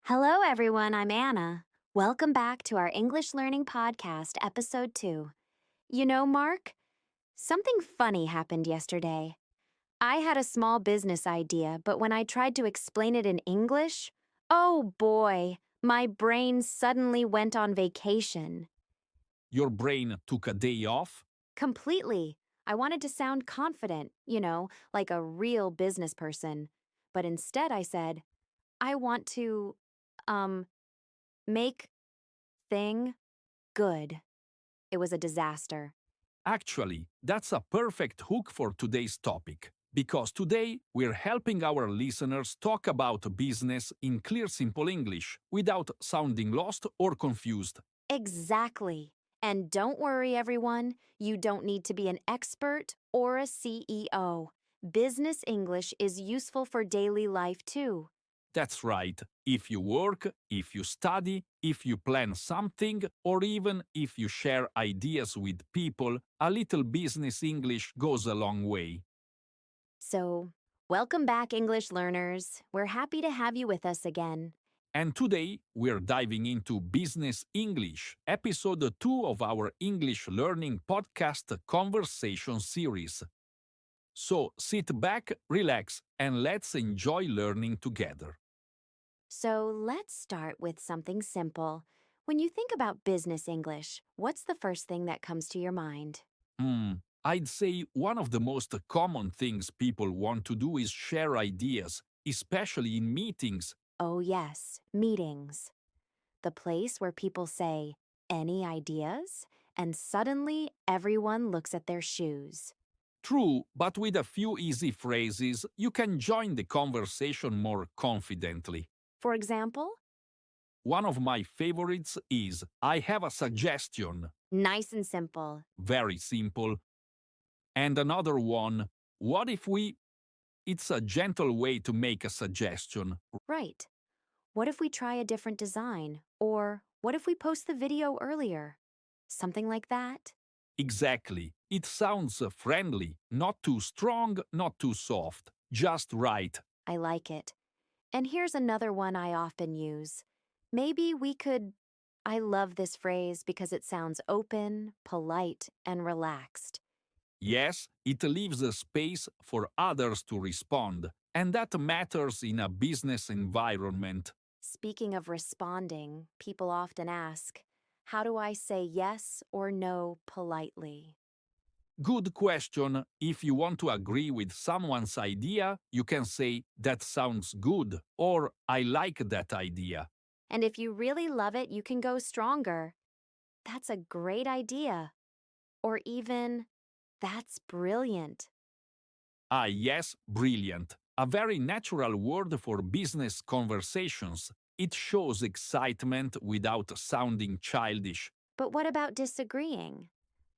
Hello, everyone. I'm Anna. Welcome back to our English Learning Podcast, Episode 2. You know, Mark, something funny happened yesterday. I had a small business idea, but when I tried to explain it in English, oh boy, my brain suddenly went on vacation. Your brain took a day off? Completely. I wanted to sound confident, like a real business person. But instead, I said, I want to, um, make thing good. It was a disaster. Actually, that's a perfect hook for today's topic, because today we're helping our listeners talk about business in clear, simple English without sounding lost or confused. Exactly. And don't worry, everyone, you don't need to be an expert or a CEO. Business English is useful for daily life too. That's right. If you work, if you study, if you plan something, or even if you share ideas with people, a little business English goes a long way. So, welcome back, English learners. We're happy to have you with us again. And today we're diving into Business English, episode 2 of our English Learning Podcast Conversation series. So sit back, relax, and let's enjoy learning together. So, let's start with something simple. When you think about business English, what's the first thing that comes to your mind? Hmm, I'd say one of the most common things people want to do is share ideas, especially in meetings. Oh, yes, meetings. The place where people say, any ideas? And suddenly everyone looks at their shoes. True, but with a few easy phrases, you can join the conversation more confidently. For example, One of my favorites is I have a suggestion. nice and simple. Very simple. And another one, what if we? It's a gentle way to make a suggestion. Right. What if we try a different design? Or what if we post the video earlier? Something like that? Exactly. It sounds friendly, not too strong, not too soft, just right. I like it. And here's another one I often use. Maybe we could. I love this phrase because it sounds open, polite, and relaxed. Yes, it leaves a space for others to respond, and that matters in a business environment. Speaking of responding, people often ask, how do I say yes or no politely? Good question. If you want to agree with someone's idea, you can say, that sounds good, or I like that idea. And if you really love it, you can go stronger. That's a great idea. Or even, that's brilliant. Ah, yes, brilliant. A very natural word for business conversations. It shows excitement without sounding childish. But what about disagreeing?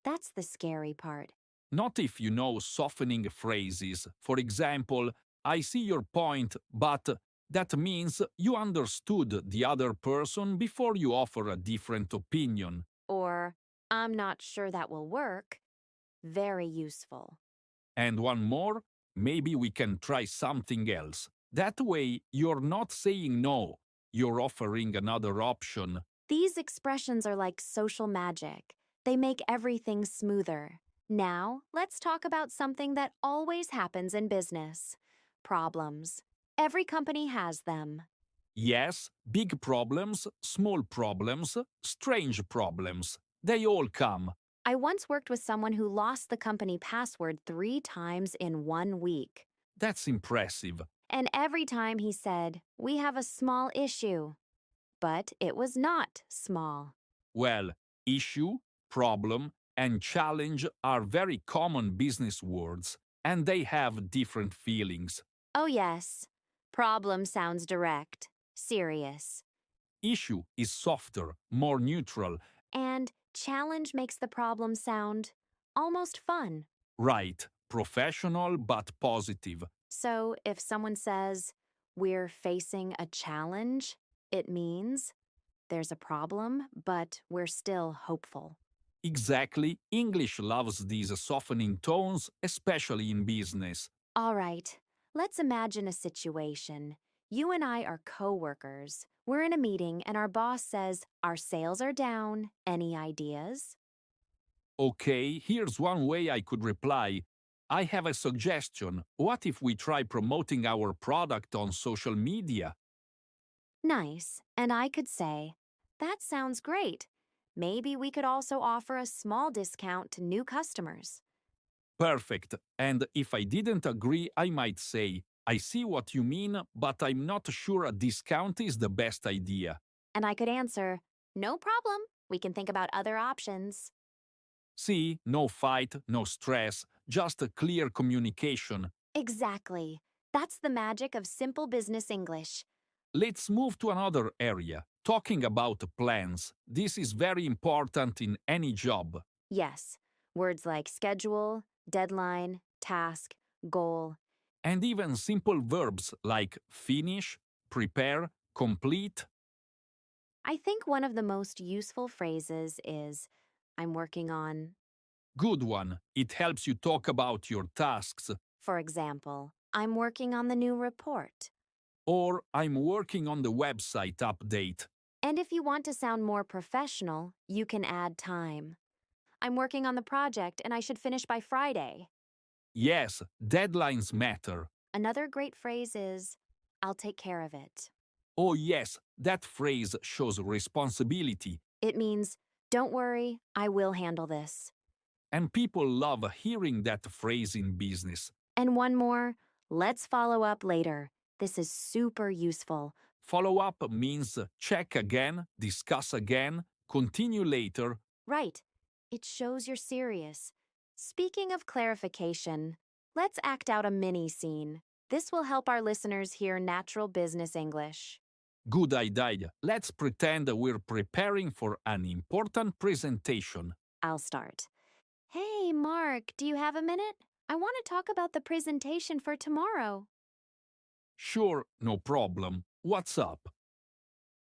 That's the scary part. Not if you know softening phrases. For example, I see your point, but that means you understood the other person before you offer a different opinion. Or, I'm not sure that will work. Very useful. And one more, maybe we can try something else. That way, you're not saying no, you're offering another option. These expressions are like social magic. They make everything smoother. Now, let's talk about something that always happens in business. Problems. Every company has them. Yes, big problems, small problems, strange problems. They all come. I once worked with someone who lost the company password 3 times in 1 week. That's impressive. And every time he said, we have a small issue. But it was not small. Well, issue, problem, and challenge are very common business words, and they have different feelings. Oh, yes. Problem sounds direct, serious. Issue is softer, more neutral. And challenge makes the problem sound almost fun. Right, professional but positive. So if someone says, we're facing a challenge, it means there's a problem, but we're still hopeful. Exactly, English loves these softening tones, especially in business. All right, let's imagine a situation. You and I are co-workers. We're in a meeting and our boss says, our sales are down. Any ideas? Okay, here's one way I could reply. I have a suggestion. What if we try promoting our product on social media? Nice. And I could say, that sounds great. Maybe we could also offer a small discount to new customers. Perfect. And if I didn't agree, I might say, I see what you mean, but I'm not sure a discount is the best idea. And I could answer, no problem. We can think about other options. See, no fight, no stress, just a clear communication. Exactly. That's the magic of simple business English. Let's move to another area, talking about plans. This is very important in any job. Yes, words like schedule, deadline, task, goal. And even simple verbs like finish, prepare, complete. I think one of the most useful phrases is, I'm working on. Good one. It helps you talk about your tasks. For example, I'm working on the new report. Or I'm working on the website update. And if you want to sound more professional, you can add time. I'm working on the project and I should finish by Friday. Yes, deadlines matter. Another great phrase is, I'll take care of it. Oh yes, that phrase shows responsibility. It means, don't worry, I will handle this. And people love hearing that phrase in business. And one more, let's follow up later. This is super useful. Follow up means check again, discuss again, continue later. Right. It shows you're serious. Speaking of clarification, let's act out a mini scene. This will help our listeners hear natural business English. Good idea. Let's pretend we're preparing for an important presentation. I'll start. Hey, Mark, do you have a minute? I want to talk about the presentation for tomorrow. Sure, no problem. What's up?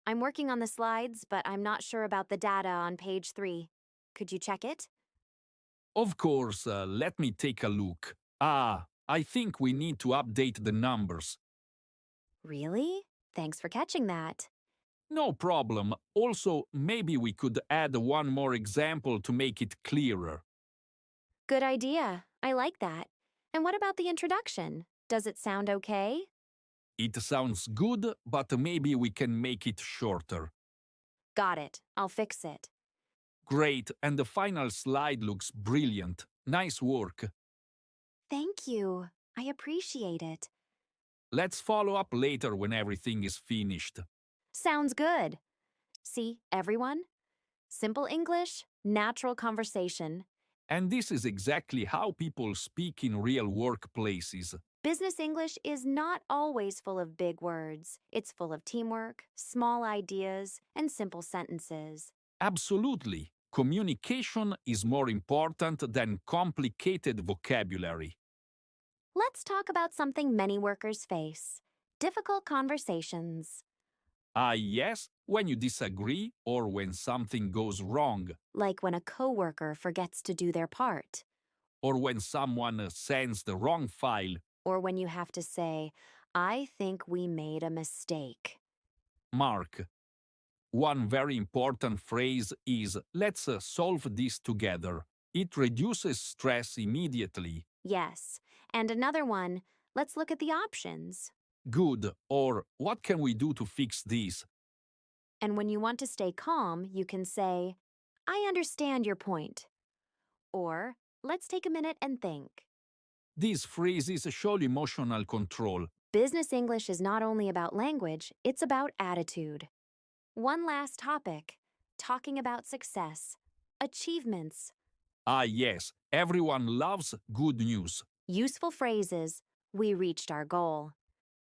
I'm working on the slides, but I'm not sure about the data on page 3. Could you check it? Of course, let me take a look. I think we need to update the numbers. Really? Thanks for catching that. No problem. Also, maybe we could add one more example to make it clearer. Good idea. I like that. And what about the introduction? Does it sound okay? It sounds good, but maybe we can make it shorter. Got it. I'll fix it. Great, and the final slide looks brilliant. Nice work. Thank you. I appreciate it. Let's follow up later when everything is finished. Sounds good. See, everyone? Simple English, natural conversation. And this is exactly how people speak in real workplaces. Business English is not always full of big words. It's full of teamwork, small ideas, and simple sentences. Absolutely. Communication is more important than complicated vocabulary. Let's talk about something many workers face: difficult conversations. Yes, when you disagree or when something goes wrong, Like when a coworker forgets to do their part, or when someone sends the wrong file. or when you have to say, I think we made a mistake. Mark, one very important phrase is, let's solve this together. It reduces stress immediately. Yes. And another one, let's look at the options. Good, or what can we do to fix this? And when you want to stay calm, you can say, I understand your point. Or, let's take a minute and think. These phrases show emotional control. Business English is not only about language, it's about attitude. One last topic, talking about success, achievements, Yes, everyone loves good news. useful phrases. We reached our goal.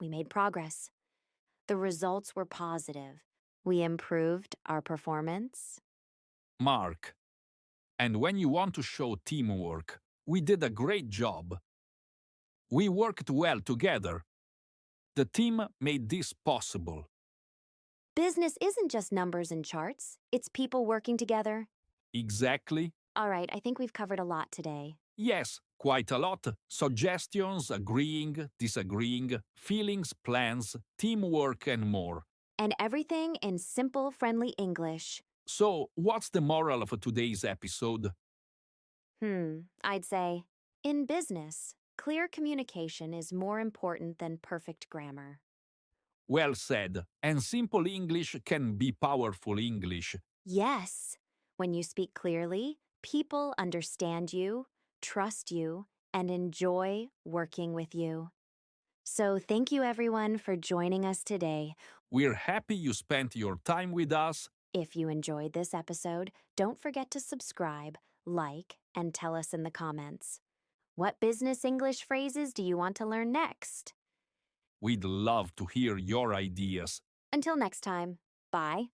We made progress. The results were positive. We improved our performance. Mark. And when you want to show teamwork, we did a great job. We worked well together. The team made this possible. Business isn't just numbers and charts, it's people working together. Exactly. All right, I think we've covered a lot today. Yes, quite a lot. Suggestions, agreeing, disagreeing, feelings, plans, teamwork, and more. and everything in simple, friendly English. So, what's the moral of today's episode? I'd say, in business, clear communication is more important than perfect grammar. Well said. And simple English can be powerful English. Yes, when you speak clearly, people understand you, trust you, and enjoy working with you. So, thank you everyone for joining us today. We're happy you spent your time with us. If you enjoyed this episode, don't forget to subscribe, like, and tell us in the comments. What business English phrases do you want to learn next? We'd love to hear your ideas. Until next time, bye.